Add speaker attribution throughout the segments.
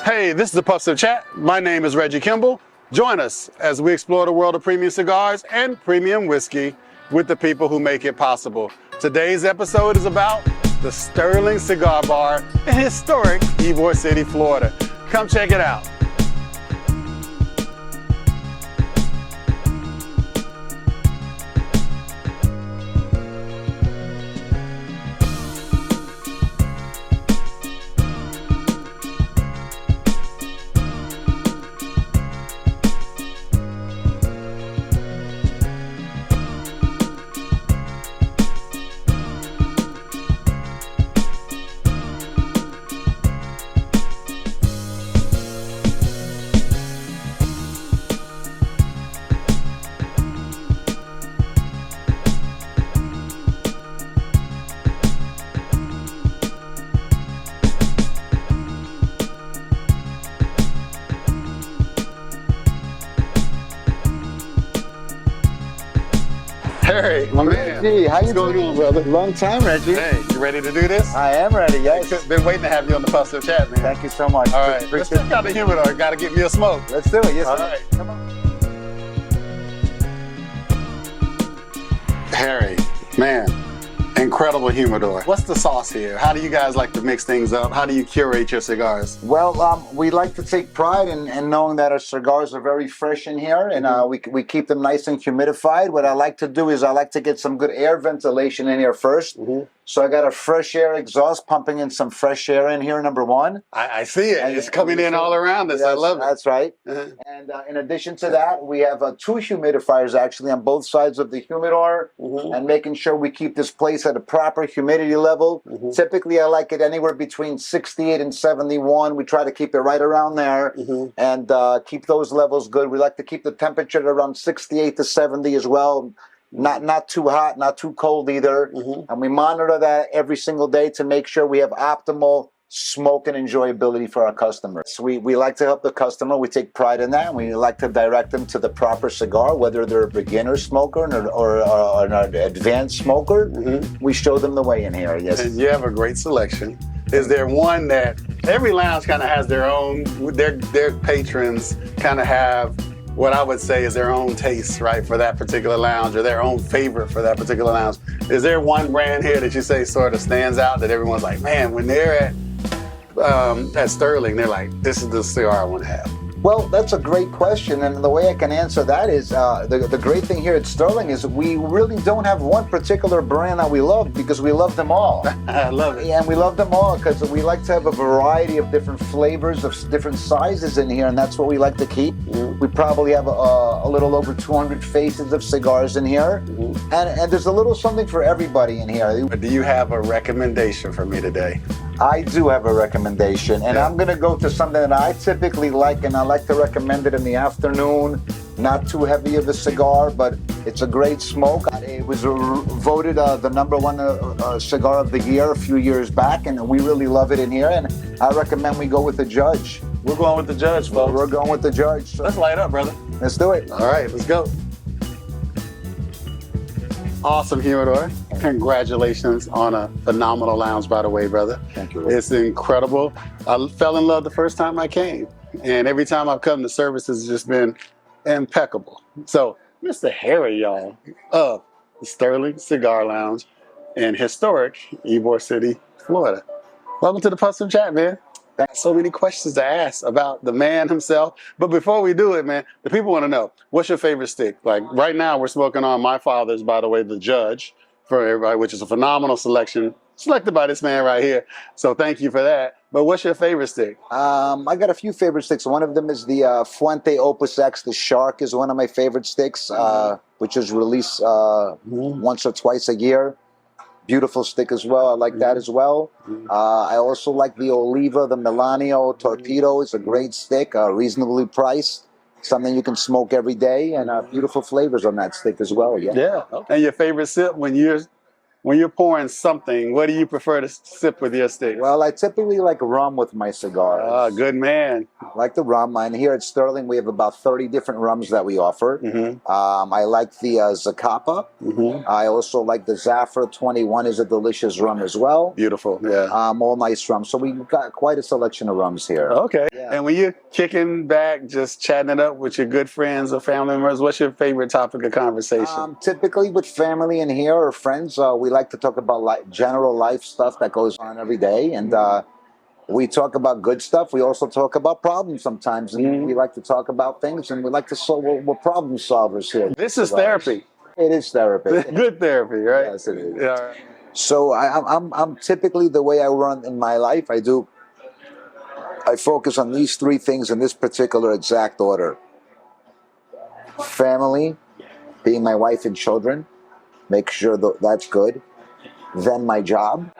Speaker 1: Hey, this is the Puffs of Chat. My name is Reggie Kimball. Join us as we explore the world of premium cigars and premium whiskey with the people who make it possible. Today's episode is about the Sterling Cigar Bar in historic Ybor City, Florida. Come check it out. Harry, my man.
Speaker 2: Reggie, how you
Speaker 1: going
Speaker 2: doing,
Speaker 1: on, brother?
Speaker 2: Long time, Reggie.
Speaker 1: Hey, you ready to do this?
Speaker 2: I am ready, yes.
Speaker 1: Been waiting to have you on the Puffs of Chat, man.
Speaker 2: Thank you so much.
Speaker 1: All right, let's check out the humidor. Gotta get me a smoke.
Speaker 2: Let's do it, yes.
Speaker 1: All
Speaker 2: sir.
Speaker 1: right.
Speaker 2: Come on.
Speaker 1: Harry, man, incredible humidor. What's the sauce here? How do you guys like to mix things up? How do you curate your cigars?
Speaker 2: Well, we like to take pride in knowing that our cigars are very fresh in here, and we keep them nice and humidified. What I like to do is I like to get some good air ventilation in here first. So I got a fresh air exhaust pumping in some fresh air in here, number one.
Speaker 1: I see it. It's coming in all around us.
Speaker 2: Yes,
Speaker 1: I love it.
Speaker 2: That's right. And in addition to that, we have two humidifiers actually on both sides of the humidor, and making sure we keep this place at a proper humidity level. Typically, I like it anywhere between 68 and 71. We try to keep it right around there and keep those levels good. We like to keep the temperature at around 68 to 70 as well. Not too hot, not too cold either. And we monitor that every single day to make sure we have optimal smoke and enjoyability for our customers. So we like to help the customer. We take pride in that, and we like to direct them to the proper cigar, whether they're a beginner smoker or an advanced smoker. We show them the way in here, yes.
Speaker 1: And you have a great selection. Is there one that every lounge kind of has their own, their patrons kind of have what I would say is their own taste, right, for that particular lounge, or their own favorite for that particular lounge? Is there one brand here that you say sort of stands out that everyone's like, man, when they're at Sterling, they're like, this is the cigar I want to have?
Speaker 2: Well, that's a great question, and the way I can answer that is the great thing here at Sterling is we really don't have one particular brand that we love, because we love them all.
Speaker 1: I love it.
Speaker 2: And we love them all because we like to have a variety of different flavors, of different sizes in here, and that's what we like to keep. We probably have a little over 200 faces of cigars in here, and there's a little something for everybody in here.
Speaker 1: Do you have a recommendation for me today?
Speaker 2: I do have a recommendation, and I'm going to go to something that I typically like, and I like to recommend it in the afternoon. Not too heavy of a cigar, but it's a great smoke. It was voted the #1 cigar of the year a few years back, and we really love it in here, and I recommend we go with the Judge.
Speaker 1: We're going with the Judge, folks.
Speaker 2: We're going with the Judge. So
Speaker 1: let's light up, brother.
Speaker 2: Let's do it.
Speaker 1: All right, let's go. Awesome humidor. Congratulations on a phenomenal lounge, by the way, brother.
Speaker 2: Thank you.
Speaker 1: It's incredible. I fell in love the first time I came, and every time I've come, the service has just been impeccable. So, Mr. Harry, y'all, of the Sterling Cigar Lounge in historic Ybor City, Florida. Welcome to the Puffs of Chat, man. So many questions to ask about the man himself. But before we do it, man, the people want to know, what's your favorite stick? Like right now, we're smoking on my father's, by the way, the Judge for everybody, which is a phenomenal selection selected by this man right here. So thank you for that. But what's your favorite stick?
Speaker 2: I got a few favorite sticks. One of them is the Fuente Opus X. The Shark is one of my favorite sticks, which is released once or twice a year. Beautiful stick as well. I like that as well. I also like the Oliva, the Milanio Torpedo. It's a great stick, reasonably priced. Something you can smoke every day, and beautiful flavors on that stick as well.
Speaker 1: Yeah. And your favorite sip when you're pouring something, what do you prefer to sip with your sticks?
Speaker 2: Well, I typically like rum with my cigars.
Speaker 1: Good man.
Speaker 2: Like the rum. And here at Sterling, we have about 30 different rums that we offer. I like the Zacapa. I also like the Zafra 21 is a delicious rum as well.
Speaker 1: Beautiful, yeah.
Speaker 2: All nice rum. So we've got quite a selection of rums here.
Speaker 1: Okay.
Speaker 2: Yeah.
Speaker 1: And when you're kicking back, just chatting it up with your good friends or family members, what's your favorite topic of conversation?
Speaker 2: Typically with family in here or friends, we like to talk about general life stuff that goes on every day. And we talk about good stuff. We also talk about problems sometimes. And we like to talk about things, and we like to solve. We're problem solvers here.
Speaker 1: This is therapy.
Speaker 2: It is therapy.
Speaker 1: Good therapy, right?
Speaker 2: Yes, it is.
Speaker 1: Yeah.
Speaker 2: So I'm typically the way I run in my life. I focus on these three things in this particular exact order. Family, being my wife and children, make sure that's good. Then my job.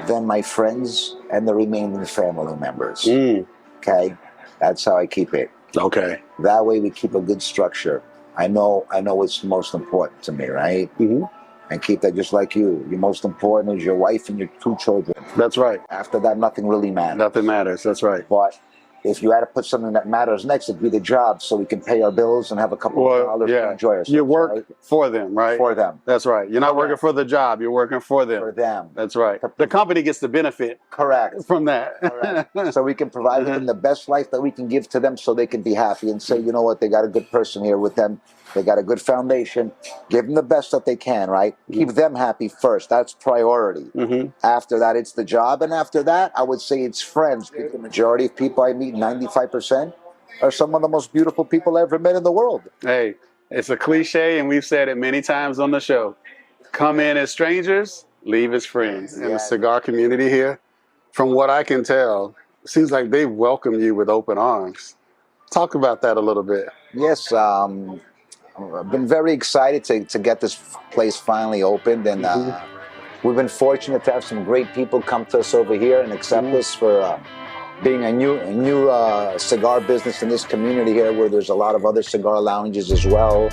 Speaker 2: Then my friends and the remaining family members. Okay? That's how I keep it.
Speaker 1: Okay.
Speaker 2: That way we keep a good structure. I know what's most important to me, right? And keep that just like you. Your most important is your wife and your 2 children.
Speaker 1: That's right.
Speaker 2: After that, nothing really matters.
Speaker 1: Nothing matters. That's right.
Speaker 2: But if you had to put something that matters next, it'd be the job, so we can pay our bills and have a couple of dollars to enjoy ourselves.
Speaker 1: You work
Speaker 2: right?
Speaker 1: for them, right?
Speaker 2: For them.
Speaker 1: That's right. You're not working for the job. You're working for them.
Speaker 2: For them.
Speaker 1: That's right. The company gets the benefit.
Speaker 2: Correct.
Speaker 1: From that.
Speaker 2: Correct. So we can provide them the best life that we can give to them, so they can be happy and say, you know what, they got a good person here with them. They got a good foundation. Give them the best that they can, right? Keep them happy first. That's priority. After that, it's the job. And after that, I would say it's friends. The majority of people I meet, 95%, are some of the most beautiful people I ever met in the world.
Speaker 1: Hey, it's a cliche, and we've said it many times on the show. Come in as strangers, leave as friends. In the cigar community here, from what I can tell, it seems like they welcome you with open arms. Talk about that a little bit.
Speaker 2: Yes, I've been very excited to get this place finally opened, and we've been fortunate to have some great people come to us over here and accept us for being a new cigar business in this community here, where there's a lot of other cigar lounges as well.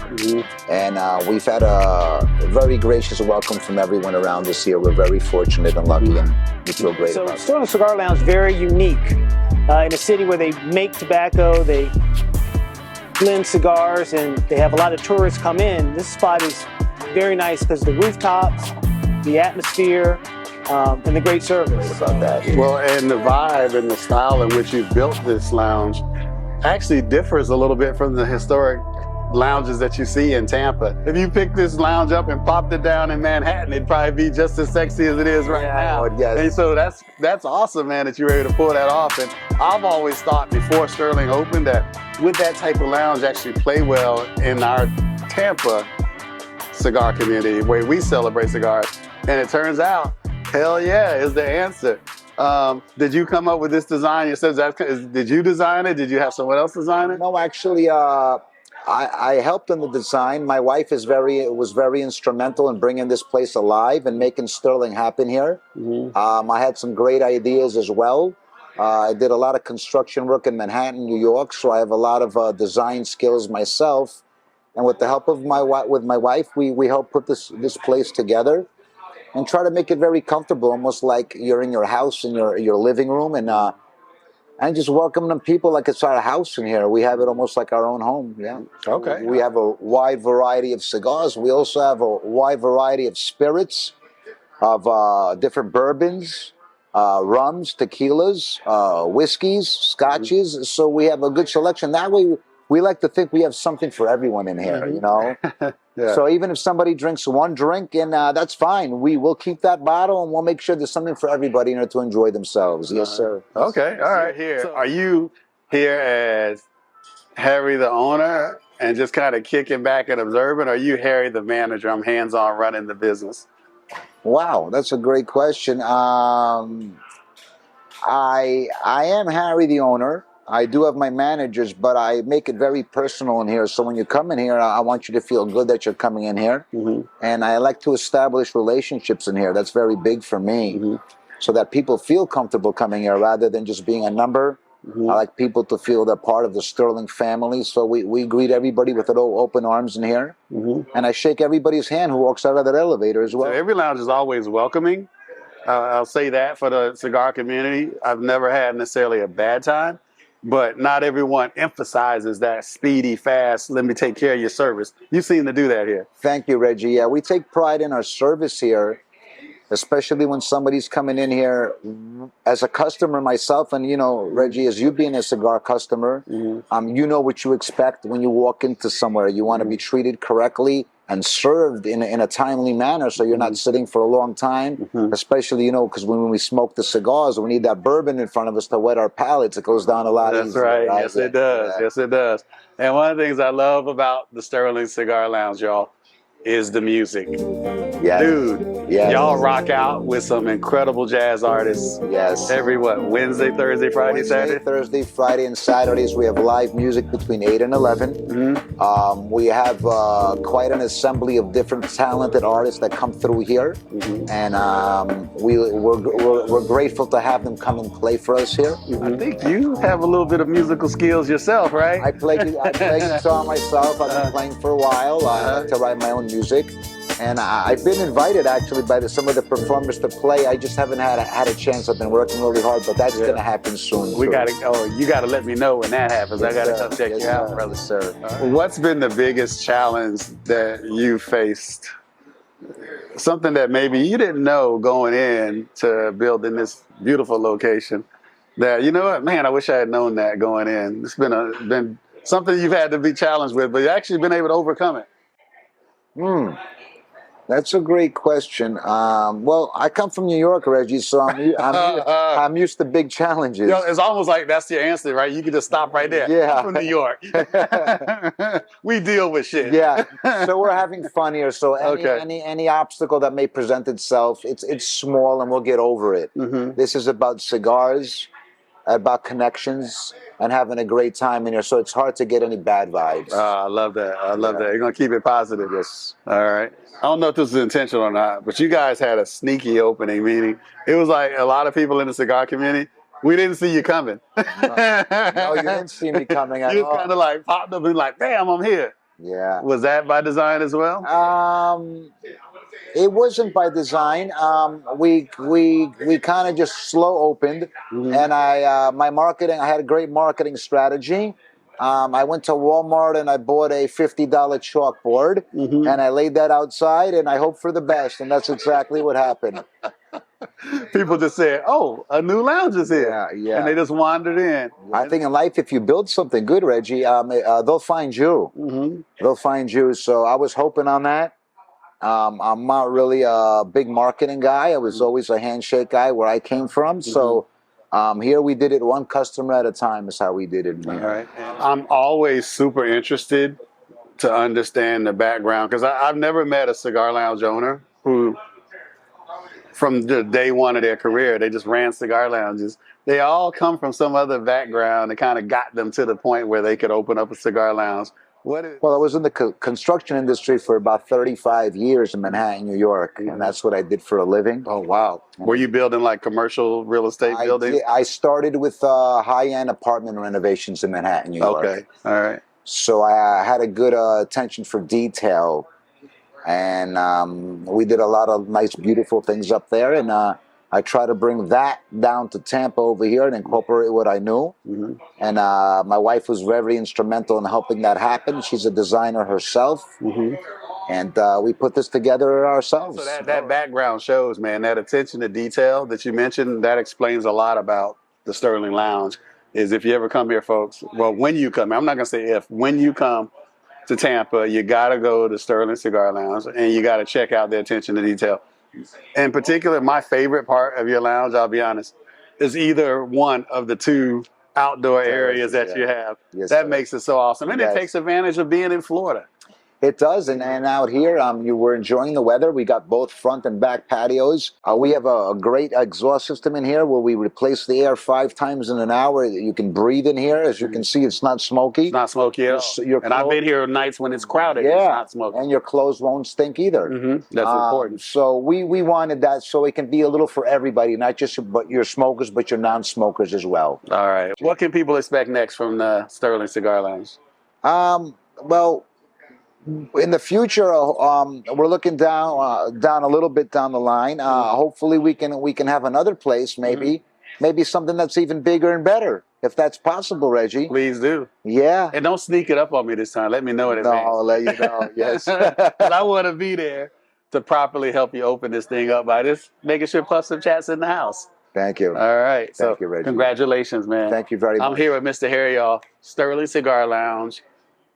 Speaker 2: And we've had a very gracious welcome from everyone around us here. We're very fortunate and lucky, and we feel great about it.
Speaker 3: So Sterling Cigar Lounge is very unique in a city where they make tobacco, they blend cigars, and they have a lot of tourists come in. This spot is very nice because the rooftops, the atmosphere, and the great service.
Speaker 2: About that.
Speaker 1: Well, and the vibe and the style in which you've built this lounge actually differs a little bit from the historic lounges that you see in Tampa. If you picked this lounge up and popped it down in Manhattan, it'd probably be just as sexy as it is right now.
Speaker 2: Yes.
Speaker 1: And so that's awesome, man, that you were able to pull that off. And I've always thought before Sterling opened that would that type of lounge actually play well in our Tampa cigar community where we celebrate cigars. And it turns out, hell yeah, is the answer. Did you come up with this design yourself? Did you design it? Did you have someone else design it?
Speaker 2: No, actually, I helped in the design. My wife was very instrumental in bringing this place alive and making Sterling happen here. I had some great ideas as well. I did a lot of construction work in Manhattan, New York, so I have a lot of design skills myself. And with the help of my wife, we helped put this place together and try to make it very comfortable, almost like you're in your house, in your living room, and just welcome them people like it's our house in here. We have it almost like our own home. Yeah.
Speaker 1: Okay.
Speaker 2: We have a wide variety of cigars. We also have a wide variety of spirits, of different bourbons, rums, tequilas, whiskeys, scotches. So we have a good selection. That way, we like to think we have something for everyone in here, you know? So even if somebody drinks one drink, and that's fine. We will keep that bottle, and we'll make sure there's something for everybody in here to enjoy themselves. Yes, sir.
Speaker 1: Okay, all right. Here, so, are you here as Harry the owner and just kind of kicking back and observing, or are you Harry the manager? I'm hands-on running the business.
Speaker 2: Wow, that's a great question. I am Harry the owner. I do have my managers, but I make it very personal in here. So when you come in here, I want you to feel good that you're coming in here. And I like to establish relationships in here. That's very big for me. So that people feel comfortable coming here rather than just being a number. I like people to feel they're part of the Sterling family. So we greet everybody with open arms in here. And I shake everybody's hand who walks out of that elevator as well.
Speaker 1: So every lounge is always welcoming. I'll say that for the cigar community. I've never had necessarily a bad time. but not everyone emphasizes that speedy, fast, let me take care of your service. You seem to do that here.
Speaker 2: Thank you, Reggie. Yeah, we take pride in our service here, especially when somebody's coming in here as a customer myself. And, you know, Reggie, as you being a cigar customer, you know what you expect when you walk into somewhere. You want to be treated correctly and served in a timely manner, so you're not sitting for a long time, especially, you know, because when we smoke the cigars, we need that bourbon in front of us to wet our palates. It goes down a lot easier.
Speaker 1: That's right. Yes, it does.
Speaker 2: Yeah.
Speaker 1: Yes, it does. And one of the things I love about the Sterling Cigar Lounge, y'all, is the music.
Speaker 2: Yes.
Speaker 1: Dude,
Speaker 2: Yes.
Speaker 1: y'all rock out with some incredible jazz artists.
Speaker 2: Yes.
Speaker 1: Every Wednesday, Thursday, Friday, Saturday?
Speaker 2: Thursday, Friday, and Saturdays. We have live music between 8 and 11. We have quite an assembly of different talented artists that come through here. And we're grateful to have them come and play for us here.
Speaker 1: I think you have a little bit of musical skills yourself, right?
Speaker 2: I play guitar myself. I've been playing for a while. I like to write my own music. And I've been invited actually by some of the performers to play. I just haven't had a chance. I've been working really hard, but that's going to happen soon.
Speaker 1: You got to let me know when that happens. I got to come check you out, brother.
Speaker 2: Sir.
Speaker 1: What's been the biggest challenge that you faced? Something that maybe you didn't know going in to building this beautiful location. That, you know what, man, I wish I had known that going in. It's been something you've had to be challenged with, but you've actually been able to overcome it.
Speaker 2: That's a great question. Well, I come from New York, Reggie, so I'm used to big challenges.
Speaker 1: You know, it's almost like that's your answer, right? You can just stop right there.
Speaker 2: Yeah.
Speaker 1: I'm from New York. We deal with shit.
Speaker 2: Yeah. So we're having fun here. So any obstacle that may present itself, it's small and we'll get over it. This is about cigars, about connections, and having a great time in here. So it's hard to get any bad vibes.
Speaker 1: I love that. I love that. You're going to keep it positive. Yes. All right. I don't know if this was intentional or not, but you guys had a sneaky opening, meaning it was like a lot of people in the cigar community, we didn't see you coming.
Speaker 2: No, you didn't see me coming at all.
Speaker 1: You kind of like popped up and like, damn, I'm here.
Speaker 2: Yeah.
Speaker 1: Was that by design as well?
Speaker 2: It wasn't by design. We kind of just slow opened, and I had a great marketing strategy. I went to Walmart and I bought a $50 chalkboard, and I laid that outside, and I hoped for the best, and that's exactly what happened.
Speaker 1: People just said, "Oh, a new lounge is here,"
Speaker 2: yeah.
Speaker 1: And they just wandered in.
Speaker 2: I think in life, if you build something good, Reggie, they'll find you. They'll find you. So I was hoping on that. I'm not really a big marketing guy. I was always a handshake guy where I came from. So here we did it one customer at a time is how we did it.
Speaker 1: All right. I'm always super interested to understand the background because I've never met a cigar lounge owner who, from the day one of their career, they just ran cigar lounges. They all come from some other background that kind of got them to the point where they could open up a cigar lounge. Well,
Speaker 2: I was in the construction industry for about 35 years in Manhattan, New York, and that's what I did for a living.
Speaker 1: Oh, wow. Were you building like commercial real estate buildings?
Speaker 2: I started with high-end apartment renovations in Manhattan, New York.
Speaker 1: Okay, all right.
Speaker 2: So I had a good attention for detail, and we did a lot of nice, beautiful things up there, and I try to bring that down to Tampa over here and incorporate what I knew. And my wife was very instrumental in helping that happen. She's a designer herself. And we put this together ourselves.
Speaker 1: So that background shows, man, that attention to detail that you mentioned, that explains a lot about the Sterling Lounge. Is if you ever come here, folks, well, when you come, I'm not going to say if, when you come to Tampa, you got to go to Sterling Cigar Lounge and you got to check out the attention to detail. In particular, my favorite part of your lounge, I'll be honest, is either one of the two outdoor areas that you have. That makes it so awesome. And it takes advantage of being in Florida.
Speaker 2: It does, and out here, you were enjoying the weather. We got both front and back patios. We have a great exhaust system in here where we replace the air 5 times in an hour. You can breathe in here. As you can see, it's not smoky.
Speaker 1: It's not smoky at all. And I've been here nights when it's crowded. It's not smoky.
Speaker 2: And your clothes won't stink either.
Speaker 1: That's important.
Speaker 2: So we wanted that so it can be a little for everybody, not just your smokers, but your non-smokers as well.
Speaker 1: All right. What can people expect next from the Sterling Cigar Lounge?
Speaker 2: Well, in the future, we're looking down a little bit down the line. Hopefully, we can have another place maybe maybe something that's even bigger and better, if that's possible, Reggie.
Speaker 1: Please do.
Speaker 2: Yeah.
Speaker 1: And don't sneak it up on me this time. Let me know in advance.
Speaker 2: No, I'll let you know. Yes.
Speaker 1: 'Cause I want to be there to properly help you open this thing up by just making sure Plus Sip Chat's in the house.
Speaker 2: Thank you.
Speaker 1: All right. So
Speaker 2: Thank you, Reggie.
Speaker 1: congratulations, man.
Speaker 2: Thank you very much.
Speaker 1: I'm here with Mr. Harry, y'all. Sterling Cigar Lounge.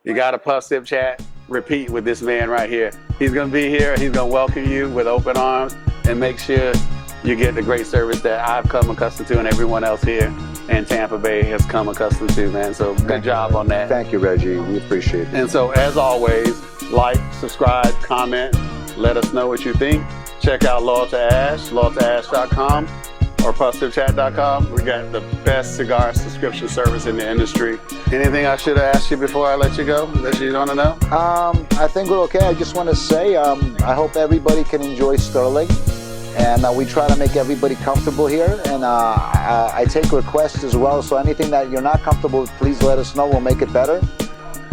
Speaker 1: You got a Plus Sip Chat. Repeat with this man right here. He's going to be here. He's going to welcome you with open arms and make sure you get the great service that I've come accustomed to and everyone else here in Tampa Bay has come accustomed to, man. So good job on that.
Speaker 2: Thank you, Reggie. We appreciate it.
Speaker 1: And so as always, like, subscribe, comment, let us know what you think. Check out Loyal to Ash, loyaltoash.com or PlusSipChat.com. We got the best cigar subscription service in the industry. Anything I should have asked you before I let you go that you want to know?
Speaker 2: I think we're okay. I just want to say I hope everybody can enjoy Sterling. And we try to make everybody comfortable here. And I take requests as well. So anything that you're not comfortable with, please let us know. We'll make it better.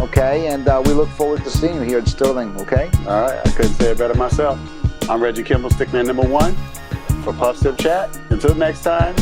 Speaker 2: Okay? And we look forward to seeing you here at Sterling. Okay?
Speaker 1: All right. I couldn't say it better myself. I'm Reggie Kimball, Stickman #1 for Plus Sip Chat. Until next time,